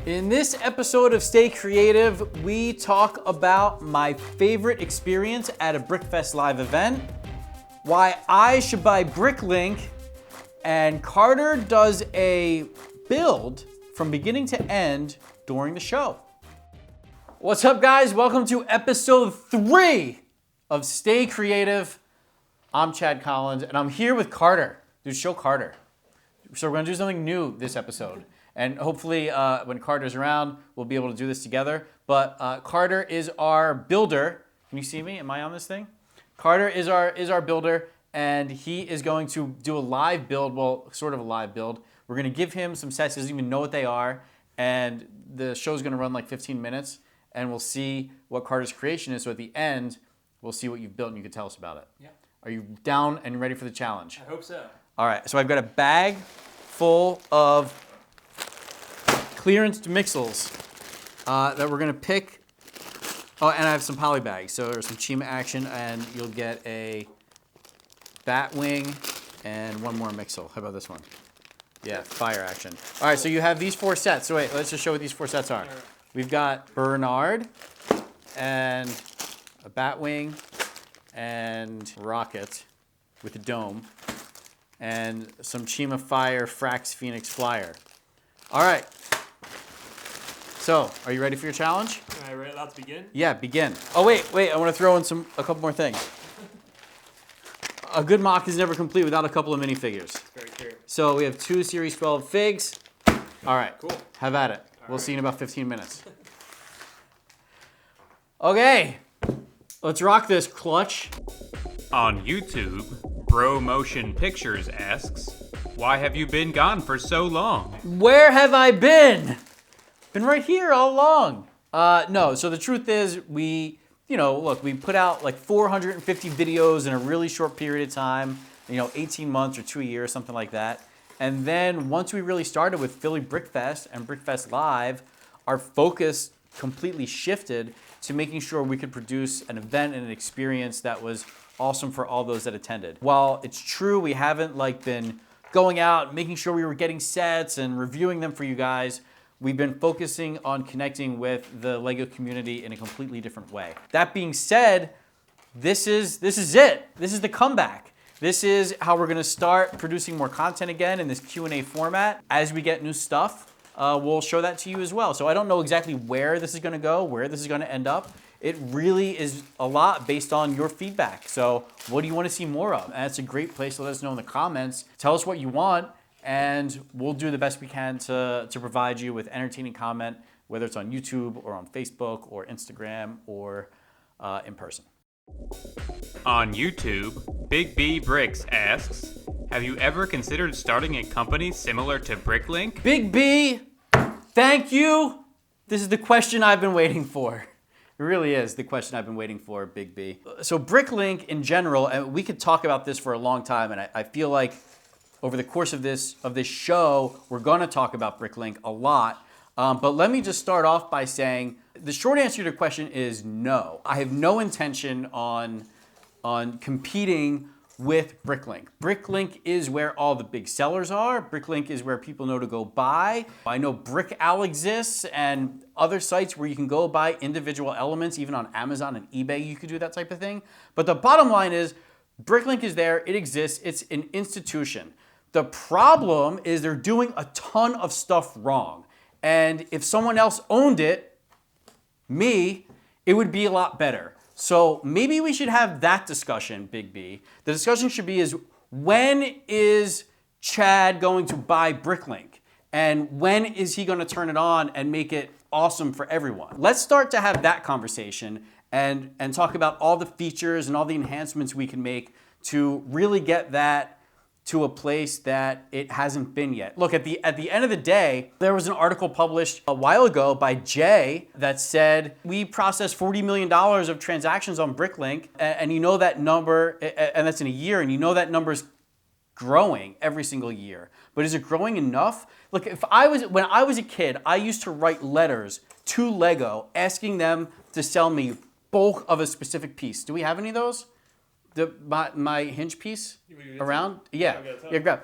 In this episode of Stay Creative, we talk about my favorite experience at a Brickfest live event, why I should buy Bricklink, and Carter does a build from beginning to end during the show. What's up, guys? Welcome to episode 3 of Stay Creative. I'm Chad Collins, and I'm here with Carter. Dude, show Carter. So we're gonna do something new this episode. And hopefully when Carter's around, we'll be able to do this together. But Carter is our builder. Can you see me? Am I on this thing? Carter is our builder, and he is going to do a live build, well, sort of a live build. We're gonna give him some sets, he doesn't even know what they are, and the show's gonna run like 15 minutes, and we'll see what Carter's creation is. So at the end, we'll see what you've built, and you can tell us about it. Yeah. Are you down and ready for the challenge? I hope so. All right, so I've got a bag full of clearance mixels that we're gonna pick. Oh, and I have some poly bags. So there's some Chima action, and you'll get a bat wing and one more mixel. How about this one? Yeah, fire action. All right, so you have these 4 sets. So wait, let's just show what these 4 sets are. We've got Bernard and a bat wing and rocket with a dome and some Chima Fire Frax Phoenix Flyer. All right. So, are you ready for your challenge? Am I allowed to begin? Yeah, begin. Oh, wait, I want to throw in a couple more things. A good mock is never complete without a couple of minifigures. Very true. So we have 2 Series 12 figs. All right, cool. Have at it. We'll see you in about 15 minutes. Okay, let's rock this, Clutch. On YouTube, Bro Motion Pictures asks, why have you been gone for so long? Where have I been? Been right here all along. No, so the truth is we put out like 450 videos in a really short period of time, 18 months or 2 years, something like that. And then once we really started with Philly Brickfest and Brickfest Live, our focus completely shifted to making sure we could produce an event and an experience that was awesome for all those that attended. While it's true we haven't been going out, making sure we were getting sets and reviewing them for you guys, we've been focusing on connecting with the LEGO community in a completely different way. That being said, this is it. This is the comeback. This is how we're gonna start producing more content again in this Q&A format. As we get new stuff, we'll show that to you as well. So I don't know exactly where this is gonna go, where this is gonna end up. It really is a lot based on your feedback. So what do you wanna see more of? And that's a great place to let us know in the comments. Tell us what you want, and we'll do the best we can to provide you with entertaining comment, whether it's on YouTube or on Facebook or Instagram or in person. On YouTube, Big B Bricks asks, have you ever considered starting a company similar to Bricklink? Big B, thank you. This is the question I've been waiting for. It really is the question I've been waiting for, Big B. So Bricklink in general, and we could talk about this for a long time, and I feel like over the course of this show, we're gonna talk about Bricklink a lot. But let me just start off by saying, the short answer to your question is no. I have no intention on competing with Bricklink. Bricklink is where all the big sellers are. Bricklink is where people know to go buy. I know BrickAll exists and other sites where you can go buy individual elements, even on Amazon and eBay, you could do that type of thing. But the bottom line is, Bricklink is there, it exists, it's an institution. The problem is they're doing a ton of stuff wrong. And if someone else owned it, me, it would be a lot better. So maybe we should have that discussion, Big B. The discussion should be is, when is Chad going to buy Bricklink? And when is he gonna turn it on and make it awesome for everyone? Let's start to have that conversation and talk about all the features and all the enhancements we can make to really get that to a place that it hasn't been yet. Look, at the end of the day, there was an article published a while ago by Jay that said, we processed $40 million of transactions on Bricklink, and you know that number, and that's in a year, and you know that number's growing every single year. But is it growing enough? Look, when I was a kid, I used to write letters to LEGO asking them to sell me bulk of a specific piece. Do we have any of those? My hinge piece around? Yeah, grab.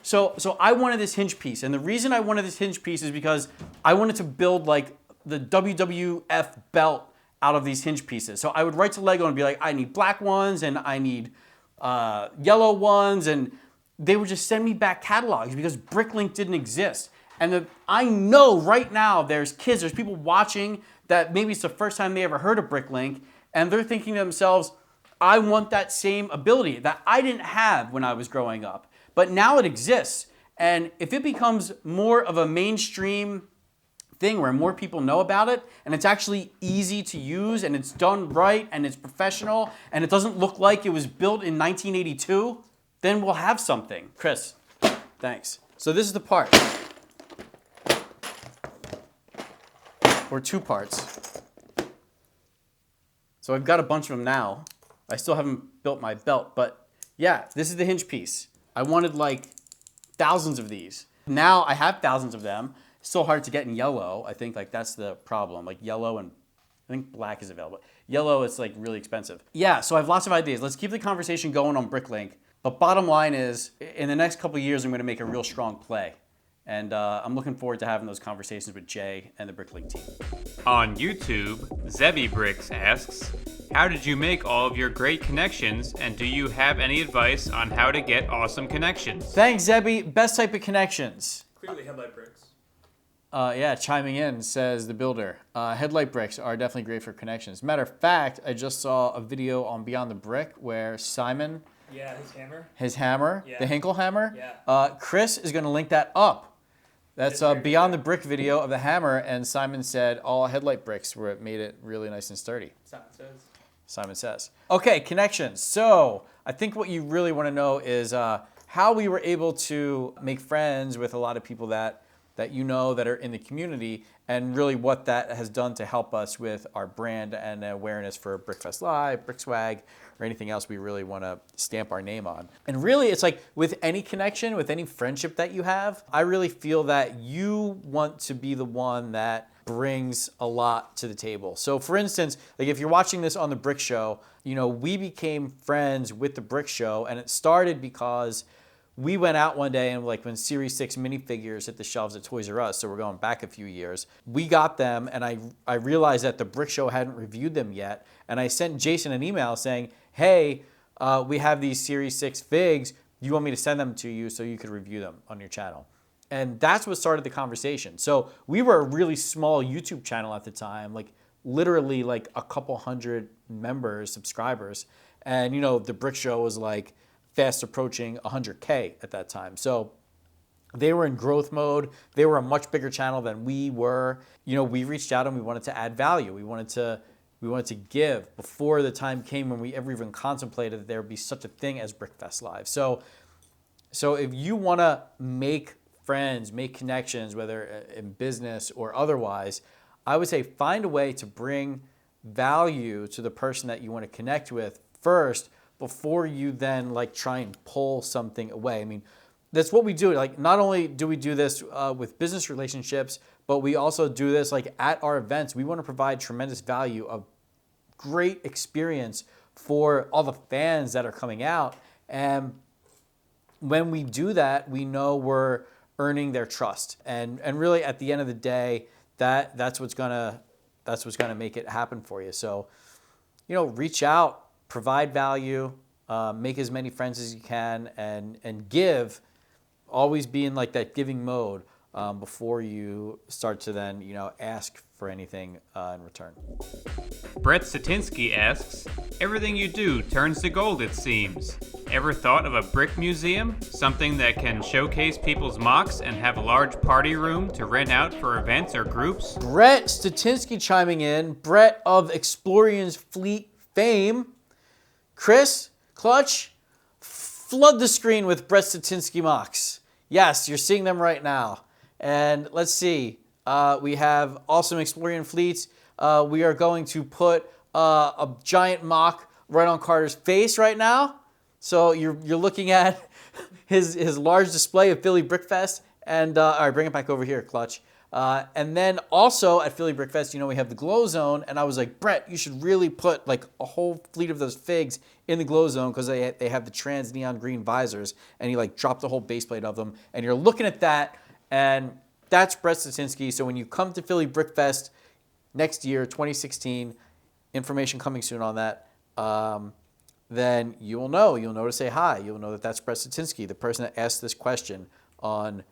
So I wanted this hinge piece, and the reason I wanted this hinge piece is because I wanted to build like the WWF belt out of these hinge pieces. So I would write to Lego and be like, I need black ones and I need yellow ones, and they would just send me back catalogs because Bricklink didn't exist. And I know right now there's people watching that maybe it's the first time they ever heard of Bricklink, and they're thinking to themselves, I want that same ability that I didn't have when I was growing up. But now it exists. And if it becomes more of a mainstream thing where more people know about it, and it's actually easy to use, and it's done right, and it's professional, and it doesn't look like it was built in 1982, then we'll have something. Chris, thanks. So this is the part. Or two parts. So I've got a bunch of them now. I still haven't built my belt, but yeah, this is the hinge piece. I wanted like thousands of these. Now I have thousands of them. It's still hard to get in yellow. I think like that's the problem. Like yellow, and I think black is available. Yellow is like really expensive. Yeah, so I have lots of ideas. Let's keep the conversation going on Bricklink. But bottom line is, in the next couple of years, I'm gonna make a real strong play. And I'm looking forward to having those conversations with Jay and the Bricklink team. On YouTube, Zebby Bricks asks, how did you make all of your great connections, and do you have any advice on how to get awesome connections? Thanks, Zebby. Best type of connections. Clearly headlight bricks. Yeah, chiming in, says the builder. Headlight bricks are definitely great for connections. Matter of fact, I just saw a video on Beyond the Brick where Simon, Yeah, his hammer. Yeah. the Hinkle hammer, Yeah. Chris is going to link that up. That's very Beyond good. the Brick video of the hammer, and Simon said all headlight bricks were made it really nice and sturdy. Simon says. Okay, connections. So I think what you really want to know is how we were able to make friends with a lot of people that you know that are in the community, and really what that has done to help us with our brand and awareness for Brickfest Live, BrickSwag, or anything else we really want to stamp our name on. And really, it's like with any connection, with any friendship that you have, I really feel that you want to be the one that brings a lot to the table. So for instance, like if you're watching this on the Brick Show, you know, we became friends with the Brick Show, and it started because we went out one day and like when Series 6 minifigures hit the shelves at Toys R Us, so we're going back a few years, we got them, and I realized that the Brick Show hadn't reviewed them yet, and I sent Jason an email saying, hey, we have these Series 6 figs, you want me to send them to you so you could review them on your channel? And that's what started the conversation. So we were a really small YouTube channel at the time, like literally like a couple hundred members, subscribers, and you know, the Brick Show was like fast approaching 100K at that time. So they were in growth mode. They were a much bigger channel than we were. You know, we reached out and we wanted to add value. We wanted to give before the time came when we ever even contemplated that there would be such a thing as Brickfest Live. So if you want to make friends, make connections, whether in business or otherwise, I would say find a way to bring value to the person that you want to connect with first, before you then like try and pull something away. I mean, that's what we do. Like, not only do we do this with business relationships, but we also do this like at our events. We want to provide tremendous value of great experience for all the fans that are coming out. And when we do that, we know we're earning their trust. And really at the end of the day, that's what's gonna make it happen for you. So, you know, reach out, provide value, make as many friends as you can, and give. Always be in like that giving mode before you start to then, you know, ask for anything in return. Brett Satinsky asks, everything you do turns to gold, it seems. Ever thought of a brick museum? Something that can showcase people's mocks and have a large party room to rent out for events or groups? Brett Statinsky chiming in. Brett of Explorian's Fleet fame. Chris, Clutch, flood the screen with Brett Statinsky mocks. Yes, you're seeing them right now. And let's see. We have awesome Explorian Fleets. We are going to put a giant mock right on Carter's face right now. So you're looking at his large display of Philly Brickfest. And all right, bring it back over here, Clutch. And then also at Philly Brick Fest, we have the Glow Zone, and I was like, Brett, you should really put like a whole fleet of those figs in the Glow Zone because they have the trans neon green visors, and he like dropped the whole base plate of them, and you're looking at that, and that's Brett Statinsky. So when you come to Philly Brick Fest next year, 2016, information coming soon on that, then you will know. You'll know to say hi. You'll know that that's Brett Statinsky, the person that asked this question on,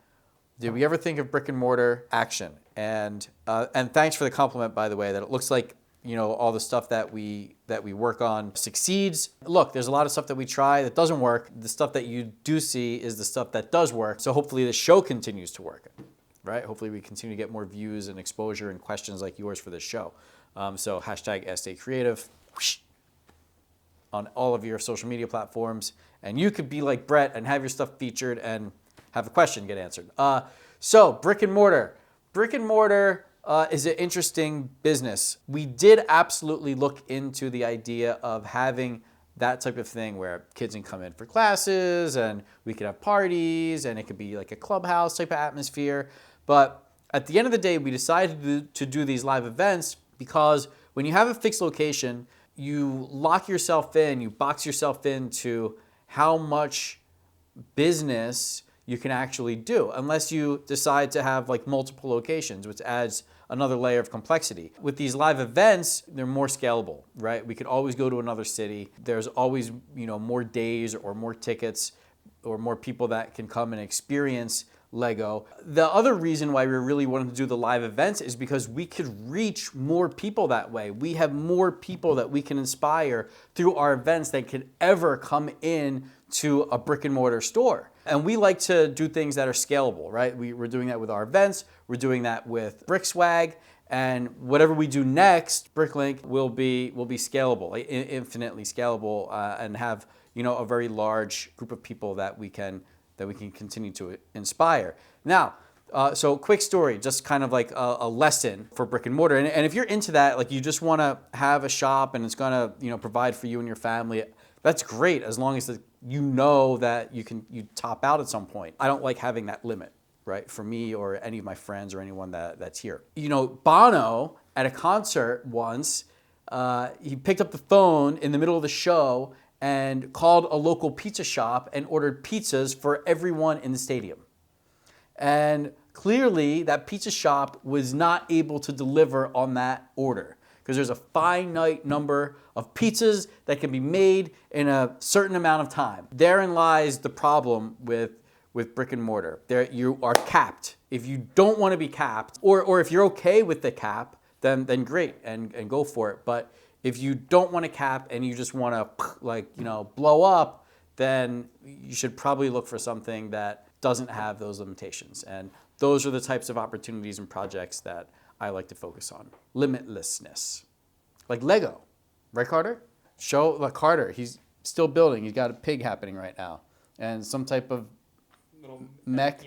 did we ever think of brick and mortar action? And thanks for the compliment, by the way, that it looks like all the stuff that we work on succeeds. Look, there's a lot of stuff that we try that doesn't work. The stuff that you do see is the stuff that does work. So hopefully the show continues to work, right? Hopefully we continue to get more views and exposure and questions like yours for this show. So hashtag #SDayCreative on all of your social media platforms, and you could be like Brett and have your stuff featured and have a question get answered. So brick and mortar. Brick and mortar is an interesting business. We did absolutely look into the idea of having that type of thing where kids can come in for classes and we could have parties and it could be like a clubhouse type of atmosphere. But at the end of the day, we decided to do these live events because when you have a fixed location, you lock yourself in, you box yourself into how much business you can actually do, unless you decide to have like multiple locations, which adds another layer of complexity. With these live events, they're more scalable, right? We could always go to another city. There's always, more days or more tickets or more people that can come and experience Lego. The other reason why we really wanted to do the live events is because we could reach more people that way. We have more people that we can inspire through our events than could ever come in to a brick and mortar store. And we like to do things that are scalable, right? We're doing that with our events. We're doing that with Brick Swag. And whatever we do next, Bricklink will be scalable, infinitely scalable, and have a very large group of people that we can continue to inspire. Now, so quick story, just kind of like a lesson for brick and mortar. And if you're into that, like you just want to have a shop and it's going to provide for you and your family, that's great as long as that you top out at some point. I don't like having that limit, right? For me or any of my friends or anyone that's here. Bono at a concert once, he picked up the phone in the middle of the show and called a local pizza shop and ordered pizzas for everyone in the stadium. And clearly that pizza shop was not able to deliver on that order because there's a finite number of pizzas that can be made in a certain amount of time. Therein lies the problem with brick and mortar. There you are capped. If you don't want to be capped, or if you're okay with the cap, then great and go for it. But if you don't want to cap and you just want to blow up, then you should probably look for something that doesn't have those limitations. And those are the types of opportunities and projects that I like to focus on. Limitlessness. Like Lego, right, Carter? Show like Carter, he's still building. He's got a pig happening right now. And some type of Little mech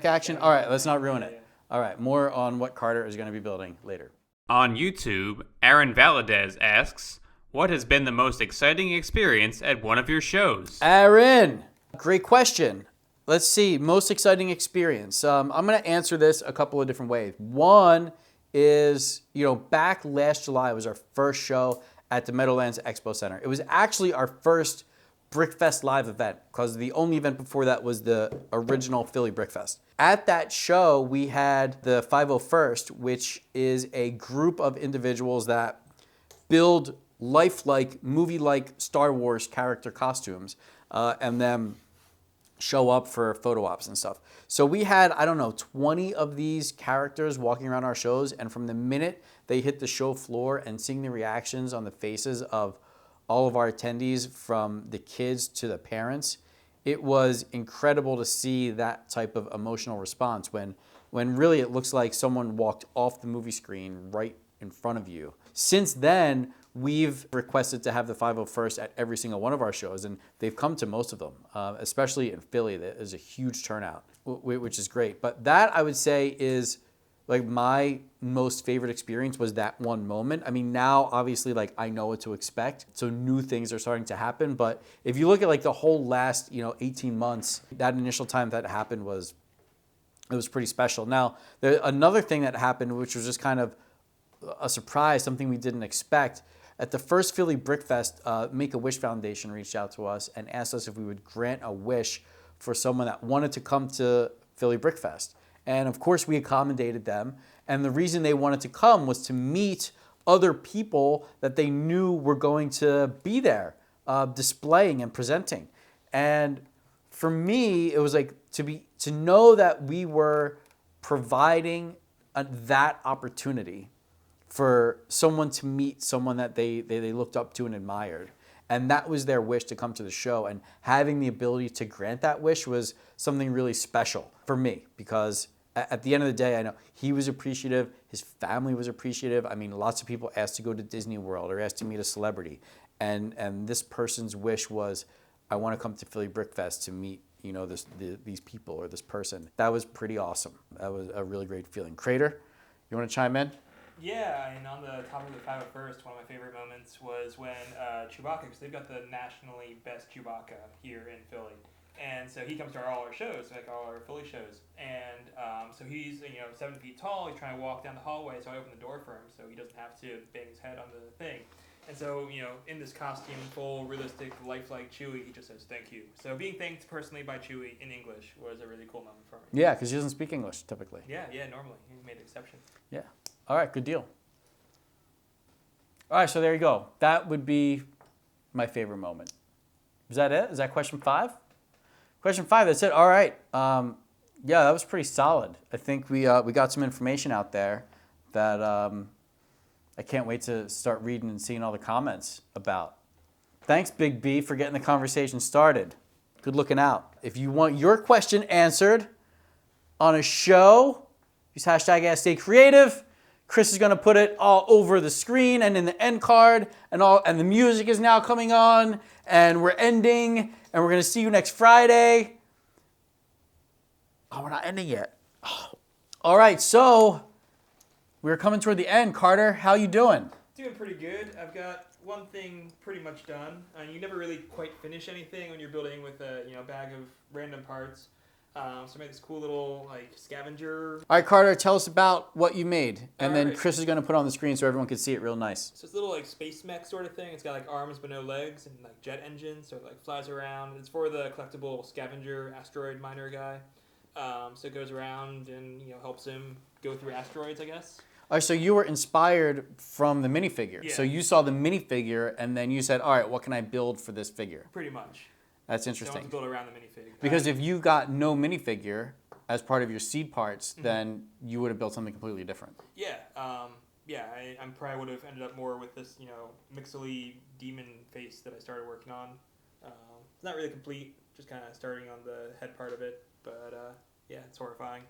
action. All right, let's not ruin it. All right, more on what Carter is going to be building later. On YouTube, Aaron Valadez asks, what has been the most exciting experience at one of your shows? Aaron, great question. Let's see, most exciting experience. I'm going to answer this a couple of different ways. One is, back last July was our first show at the Meadowlands Expo Center. It was actually our first Brickfest live event because the only event before that was the original Philly Brickfest. At that show, we had the 501st, which is a group of individuals that build lifelike, movie-like Star Wars character costumes and then show up for photo ops and stuff. So we had, 20 of these characters walking around our shows, and from the minute they hit the show floor and seeing the reactions on the faces of all of our attendees, from the kids to the parents, it was incredible to see that type of emotional response when really it looks like someone walked off the movie screen right in front of you. Since then, we've requested to have the 501st at every single one of our shows, and they've come to most of them, especially in Philly. There's a huge turnout, which is great. But that, I would say, is like my most favorite experience was that one moment. I mean, now obviously I know what to expect. So new things are starting to happen. But if you look at the whole last, 18 months, that initial time that happened was it was pretty special. Now, another thing that happened, which was just kind of a surprise, something we didn't expect. At the first Philly Brick Fest, Make-A-Wish Foundation reached out to us and asked us if we would grant a wish for someone that wanted to come to Philly Brick Fest. And of course, we accommodated them. And the reason they wanted to come was to meet other people that they knew were going to be there, displaying and presenting. And for me, it was like to know that we were providing that opportunity for someone to meet someone that they looked up to and admired. And that was their wish to come to the show. And having the ability to grant that wish was something really special for me, because at the end of the day, I know he was appreciative, his family was appreciative. I mean, lots of people asked to go to Disney World or asked to meet a celebrity. And this person's wish was, I want to come to Philly Brick Fest to meet, you know, these people or this person. That was pretty awesome. That was a really great feeling. Crater, you want to chime in? Yeah, and on the topic of the 501st, one of my favorite moments was when Chewbacca, because they've got the nationally best Chewbacca here in Philly. And so he comes to all our shows, like all our Philly shows. And so he's, 7 feet tall. He's trying to walk down the hallway, so I open the door for him so he doesn't have to bang his head on the thing. And so, in this costume, full, realistic, lifelike Chewie, he just says, thank you. So being thanked personally by Chewie in English was a really cool moment for me. Yeah, because he doesn't speak English typically. Yeah, normally. He made an exception. Yeah. All right, good deal. All right, so there you go. That would be my favorite moment. Is that it? Is that question 5? Question 5, that's it. All right. Yeah, that was pretty solid. I think we got some information out there that I can't wait to start reading and seeing all the comments about. Thanks, Big B, for getting the conversation started. Good looking out. If you want your question answered on a show, use hashtag #AskStayCreative. Chris is going to put it all over the screen and in the end card, and the music is now coming on, and we're ending, and we're going to see you next Friday. Oh, we're not ending yet. Oh. All right, so we're coming toward the end. Carter, how you doing? Doing pretty good. I've got one thing pretty much done. You never really quite finish anything when you're building with a bag of random parts. So I made this cool little scavenger. All right, Carter, tell us about what you made. And then right. Chris is going to put it on the screen so everyone can see it real nice. So it's a little space mech sort of thing. It's got arms but no legs and jet engines, so it flies around. It's for the collectible scavenger asteroid miner guy. So it goes around and helps him go through asteroids, I guess. All right, so you were inspired from the minifigure. Yeah. So you saw the minifigure and then you said, all right, what can I build for this figure? Pretty much. That's So I interesting. want to build around the minifig. Because if you got no minifigure as part of your seed parts, then you would have built something completely different. Yeah. I probably would have ended up more with this, mixily demon face that I started working on. It's not really complete, just kind of starting on the head part of it. But yeah, it's horrifying.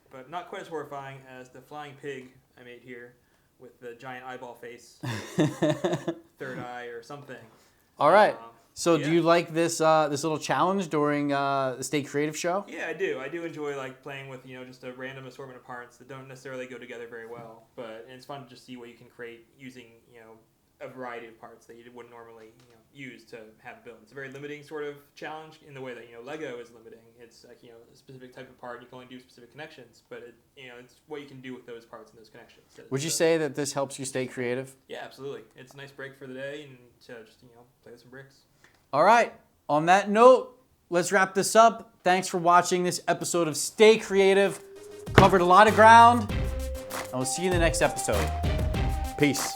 But not quite as horrifying as the flying pig I made here with the giant eyeball face, third eye or something. All right. So yeah. do you like this this little challenge during the Stay Creative show? Yeah, I do. I do enjoy playing with just a random assortment of parts that don't necessarily go together very well. But it's fun to just see what you can create using a variety of parts that you wouldn't normally use to have built. It's a very limiting sort of challenge in the way that Lego is limiting. It's a specific type of part. You can only do specific connections, but it's what you can do with those parts and those connections. Would you say that this helps you stay creative? Yeah, absolutely. It's a nice break for the day and to just play with some bricks. All right. On that note, let's wrap this up. Thanks for watching this episode of Stay Creative. Covered a lot of ground, and we'll see you in the next episode. Peace.